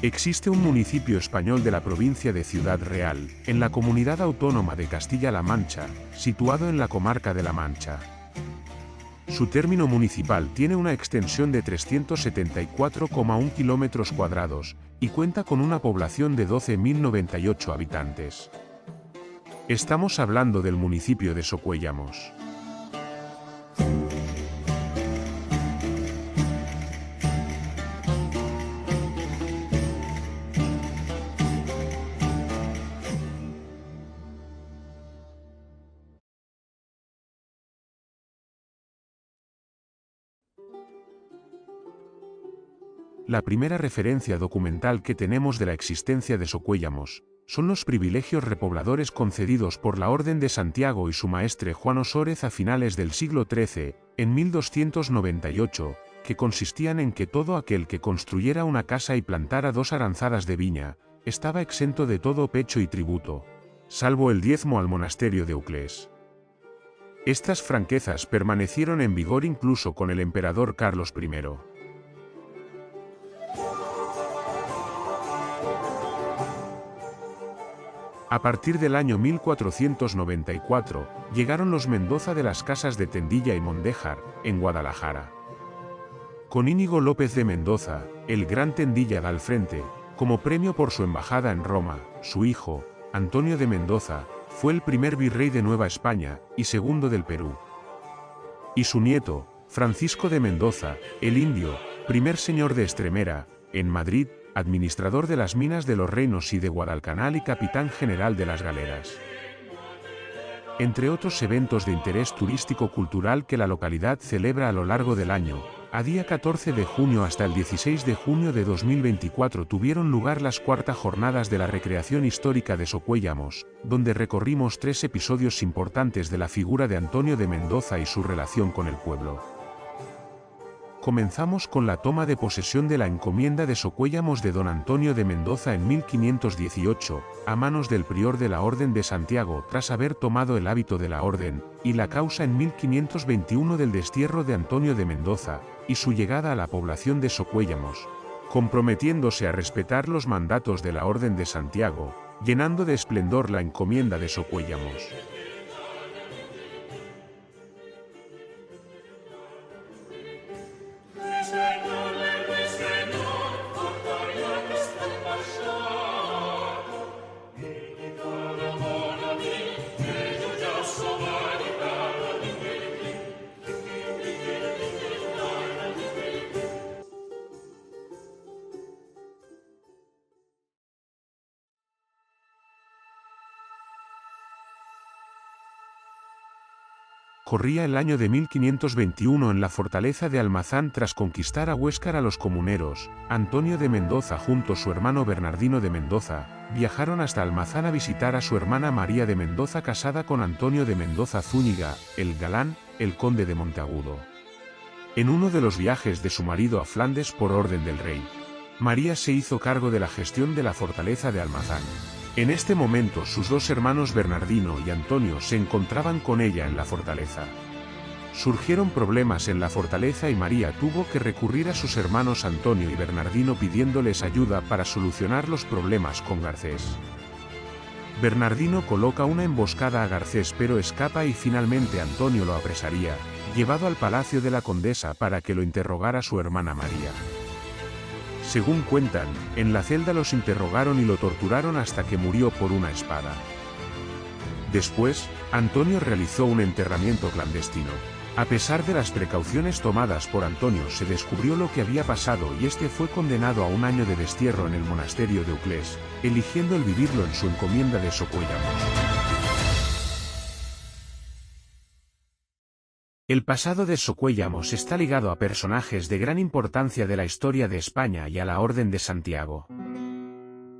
Existe un municipio español de la provincia de Ciudad Real, en la Comunidad Autónoma de Castilla-La Mancha, situado en la comarca de La Mancha. Su término municipal tiene una extensión de 374,1 kilómetros cuadrados, y cuenta con una población de 12.098 habitantes. Estamos hablando del municipio de Socuéllamos. La primera referencia documental que tenemos de la existencia de Socuéllamos son los privilegios repobladores concedidos por la Orden de Santiago y su maestre Juan Osórez a finales del siglo XIII, en 1298, que consistían en que todo aquel que construyera una casa y plantara 2 aranzadas de viña, estaba exento de todo pecho y tributo, salvo el diezmo al monasterio de Uclés. Estas franquezas permanecieron en vigor incluso con el emperador Carlos I. A partir del año 1494, llegaron los Mendoza de las casas de Tendilla y Mondéjar, en Guadalajara. Con Íñigo López de Mendoza, el gran Tendilla al frente, como premio por su embajada en Roma, su hijo, Antonio de Mendoza, fue el primer virrey de Nueva España, y segundo del Perú. Y su nieto, Francisco de Mendoza, el Indio, primer señor de Estremera, en Madrid, administrador de las minas de los Reinos y de Guadalcanal y capitán general de las galeras. Entre otros eventos de interés turístico-cultural que la localidad celebra a lo largo del año, a día 14 de junio hasta el 16 de junio de 2024 tuvieron lugar las 4ª jornadas de la recreación histórica de Socuéllamos, donde recorrimos 3 episodios importantes de la figura de Antonio de Mendoza y su relación con el pueblo. Comenzamos con la toma de posesión de la encomienda de Socuéllamos de don Antonio de Mendoza en 1518, a manos del prior de la Orden de Santiago tras haber tomado el hábito de la Orden, y la causa en 1521 del destierro de Antonio de Mendoza, y su llegada a la población de Socuéllamos, comprometiéndose a respetar los mandatos de la Orden de Santiago, llenando de esplendor la encomienda de Socuéllamos. Corría el año de 1521 en la fortaleza de Almazán tras conquistar a Huéscar a los comuneros. Antonio de Mendoza junto a su hermano Bernardino de Mendoza, viajaron hasta Almazán a visitar a su hermana María de Mendoza casada con Antonio de Mendoza Zúñiga, el Galán, el conde de Monteagudo. En uno de los viajes de su marido a Flandes por orden del rey, María se hizo cargo de la gestión de la fortaleza de Almazán. En este momento sus 2 hermanos Bernardino y Antonio se encontraban con ella en la fortaleza. Surgieron problemas en la fortaleza y María tuvo que recurrir a sus hermanos Antonio y Bernardino pidiéndoles ayuda para solucionar los problemas con Garcés. Bernardino coloca una emboscada a Garcés pero escapa y finalmente Antonio lo apresaría, llevado al palacio de la condesa para que lo interrogara su hermana María. Según cuentan, en la celda los interrogaron y lo torturaron hasta que murió por una espada. Después, Antonio realizó un enterramiento clandestino. A pesar de las precauciones tomadas por Antonio se descubrió lo que había pasado y este fue condenado a 1 año de destierro en el monasterio de Uclés, eligiendo el vivirlo en su encomienda de Socuéllamos. El pasado de Socuéllamos está ligado a personajes de gran importancia de la historia de España y a la Orden de Santiago.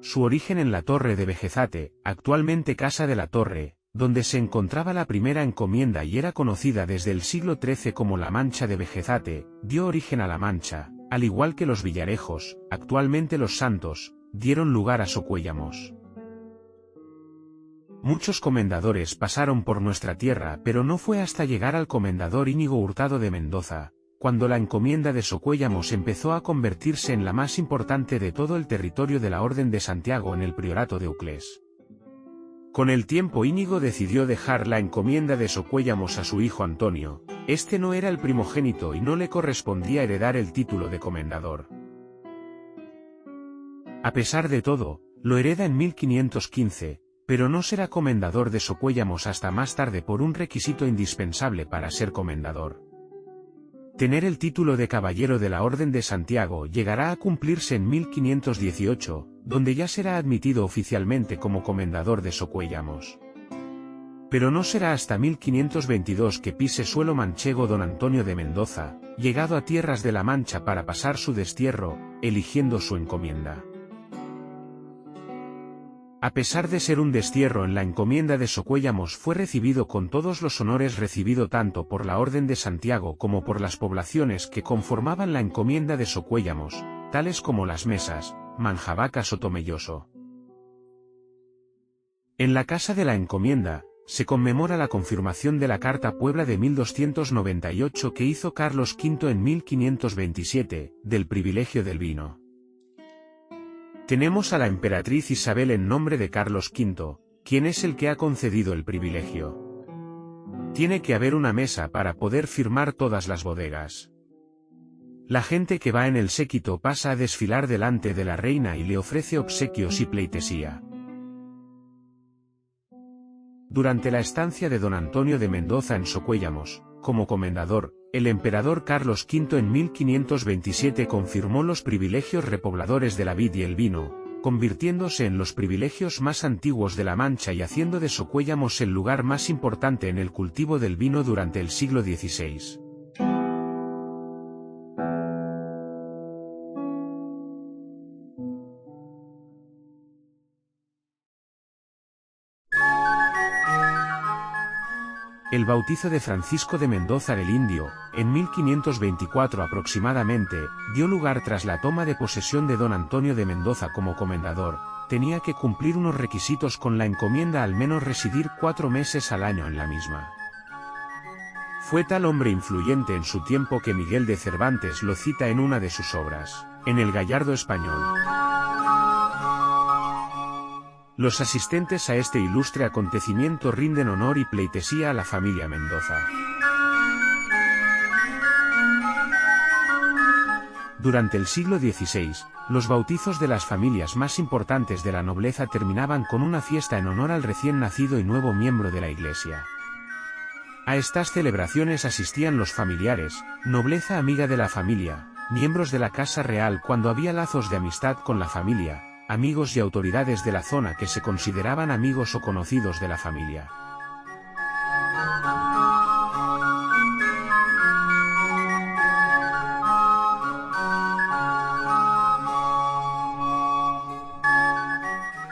Su origen en la Torre de Vejezate, actualmente Casa de la Torre, donde se encontraba la primera encomienda y era conocida desde el siglo XIII como la Mancha de Vejezate, dio origen a La Mancha, al igual que los Villarejos, actualmente Los Santos, dieron lugar a Socuéllamos. Muchos comendadores pasaron por nuestra tierra pero no fue hasta llegar al comendador Íñigo Hurtado de Mendoza, cuando la encomienda de Socuéllamos empezó a convertirse en la más importante de todo el territorio de la Orden de Santiago en el Priorato de Uclés. Con el tiempo Íñigo decidió dejar la encomienda de Socuéllamos a su hijo Antonio. Este no era el primogénito y no le correspondía heredar el título de comendador. A pesar de todo, lo hereda en 1515, pero no será comendador de Socuéllamos hasta más tarde por un requisito indispensable para ser comendador. Tener el título de caballero de la Orden de Santiago llegará a cumplirse en 1518, donde ya será admitido oficialmente como comendador de Socuéllamos. Pero no será hasta 1522 que pise suelo manchego don Antonio de Mendoza, llegado a tierras de la Mancha para pasar su destierro, eligiendo su encomienda. A pesar de ser un destierro en la encomienda de Socuéllamos fue recibido con todos los honores recibido tanto por la Orden de Santiago como por las poblaciones que conformaban la encomienda de Socuéllamos, tales como Las Mesas, Manjavacas o Tomelloso. En la Casa de la Encomienda, se conmemora la confirmación de la Carta Puebla de 1298 que hizo Carlos V en 1527, del privilegio del vino. Tenemos a la emperatriz Isabel en nombre de Carlos V, quien es el que ha concedido el privilegio. Tiene que haber una mesa para poder firmar todas las bodegas. La gente que va en el séquito pasa a desfilar delante de la reina y le ofrece obsequios y pleitesía. Durante la estancia de don Antonio de Mendoza en Socuéllamos, como comendador, el emperador Carlos V en 1527 confirmó los privilegios repobladores de la vid y el vino, convirtiéndose en los privilegios más antiguos de la Mancha y haciendo de Socuéllamos el lugar más importante en el cultivo del vino durante el siglo XVI. El bautizo de Francisco de Mendoza el Indio, en 1524 aproximadamente, dio lugar tras la toma de posesión de don Antonio de Mendoza como comendador. Tenía que cumplir unos requisitos con la encomienda, al menos residir 4 meses al año en la misma. Fue tal hombre influyente en su tiempo que Miguel de Cervantes lo cita en una de sus obras, en El Gallardo Español. Los asistentes a este ilustre acontecimiento rinden honor y pleitesía a la familia Mendoza. Durante el siglo XVI, los bautizos de las familias más importantes de la nobleza terminaban con una fiesta en honor al recién nacido y nuevo miembro de la Iglesia. A estas celebraciones asistían los familiares, nobleza amiga de la familia, miembros de la Casa Real cuando había lazos de amistad con la familia, amigos y autoridades de la zona que se consideraban amigos o conocidos de la familia.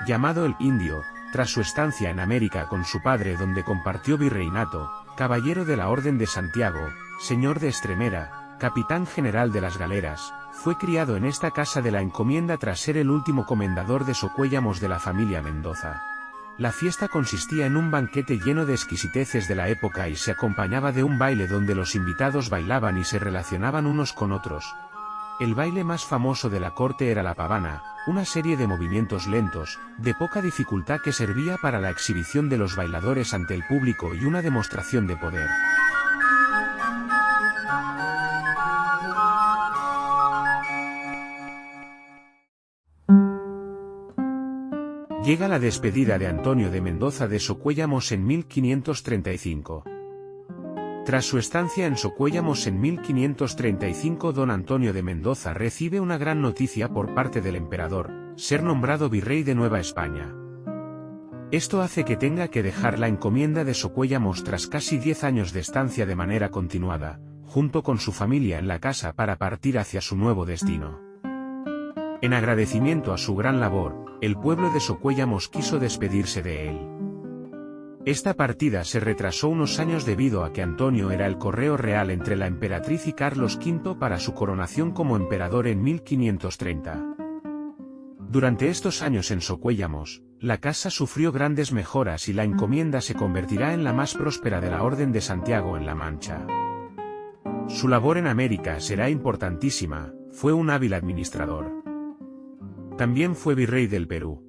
Llamado el Indio, tras su estancia en América con su padre donde compartió virreinato, caballero de la Orden de Santiago, señor de Estremera, capitán general de las galeras, fue criado en esta casa de la encomienda tras ser el último comendador de Socuéllamos de la familia Mendoza. La fiesta consistía en un banquete lleno de exquisiteces de la época y se acompañaba de un baile donde los invitados bailaban y se relacionaban unos con otros. El baile más famoso de la corte era la pavana, una serie de movimientos lentos, de poca dificultad que servía para la exhibición de los bailadores ante el público y una demostración de poder. Llega la despedida de Antonio de Mendoza de Socuéllamos en 1535. Tras su estancia en Socuéllamos en 1535, don Antonio de Mendoza recibe una gran noticia por parte del emperador, ser nombrado virrey de Nueva España. Esto hace que tenga que dejar la encomienda de Socuéllamos tras casi 10 años de estancia de manera continuada, junto con su familia en la casa para partir hacia su nuevo destino. En agradecimiento a su gran labor, el pueblo de Socuéllamos quiso despedirse de él. Esta partida se retrasó unos años debido a que Antonio era el correo real entre la emperatriz y Carlos V para su coronación como emperador en 1530. Durante estos años en Socuéllamos, la casa sufrió grandes mejoras y la encomienda se convertirá en la más próspera de la Orden de Santiago en La Mancha. Su labor en América será importantísima, fue un hábil administrador. También fue virrey del Perú.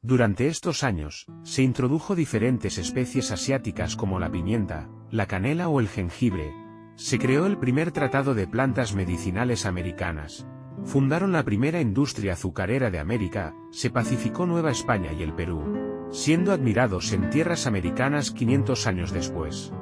Durante estos años, se introdujo diferentes especies asiáticas como la pimienta, la canela o el jengibre. Se creó el primer tratado de plantas medicinales americanas. Fundaron la primera industria azucarera de América, se pacificó Nueva España y el Perú, siendo admirados en tierras americanas 500 años después.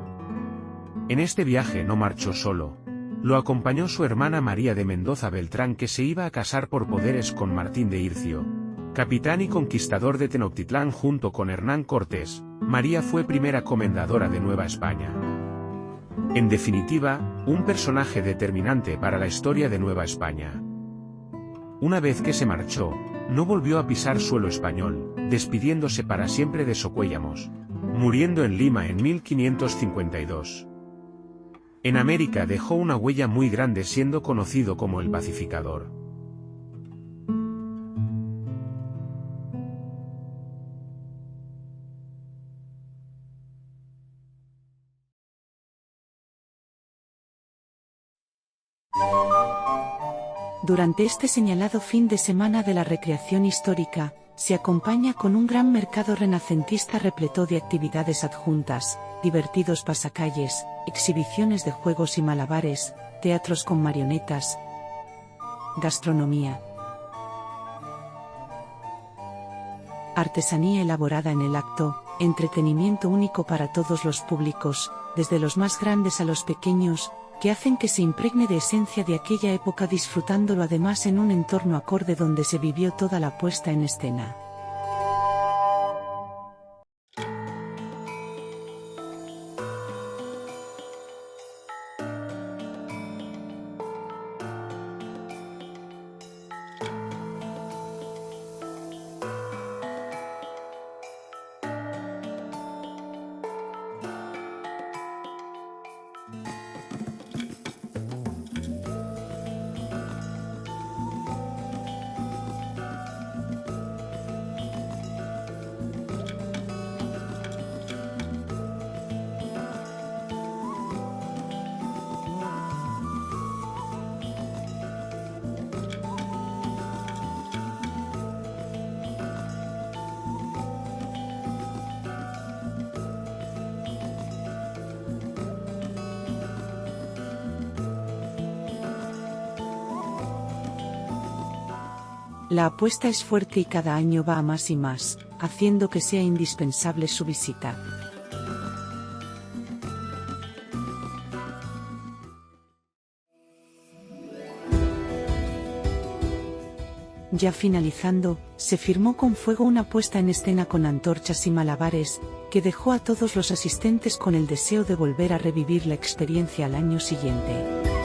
En este viaje no marchó solo. Lo acompañó su hermana María de Mendoza Beltrán, que se iba a casar por poderes con Martín de Ircio, capitán y conquistador de Tenochtitlán junto con Hernán Cortés. María fue primera comendadora de Nueva España. En definitiva, un personaje determinante para la historia de Nueva España. Una vez que se marchó, no volvió a pisar suelo español, despidiéndose para siempre de Socuéllamos, muriendo en Lima en 1552. En América dejó una huella muy grande, siendo conocido como el pacificador. Durante este señalado fin de semana de la recreación histórica, se acompaña con un gran mercado renacentista repleto de actividades adjuntas, divertidos pasacalles, exhibiciones de juegos y malabares, teatros con marionetas, gastronomía, artesanía elaborada en el acto, entretenimiento único para todos los públicos, desde los más grandes a los pequeños, que hacen que se impregne de esencia de aquella época, disfrutándolo además en un entorno acorde donde se vivió toda la puesta en escena. La apuesta es fuerte y cada año va a más y más, haciendo que sea indispensable su visita. Ya finalizando, se firmó con fuego una puesta en escena con antorchas y malabares, que dejó a todos los asistentes con el deseo de volver a revivir la experiencia al año siguiente.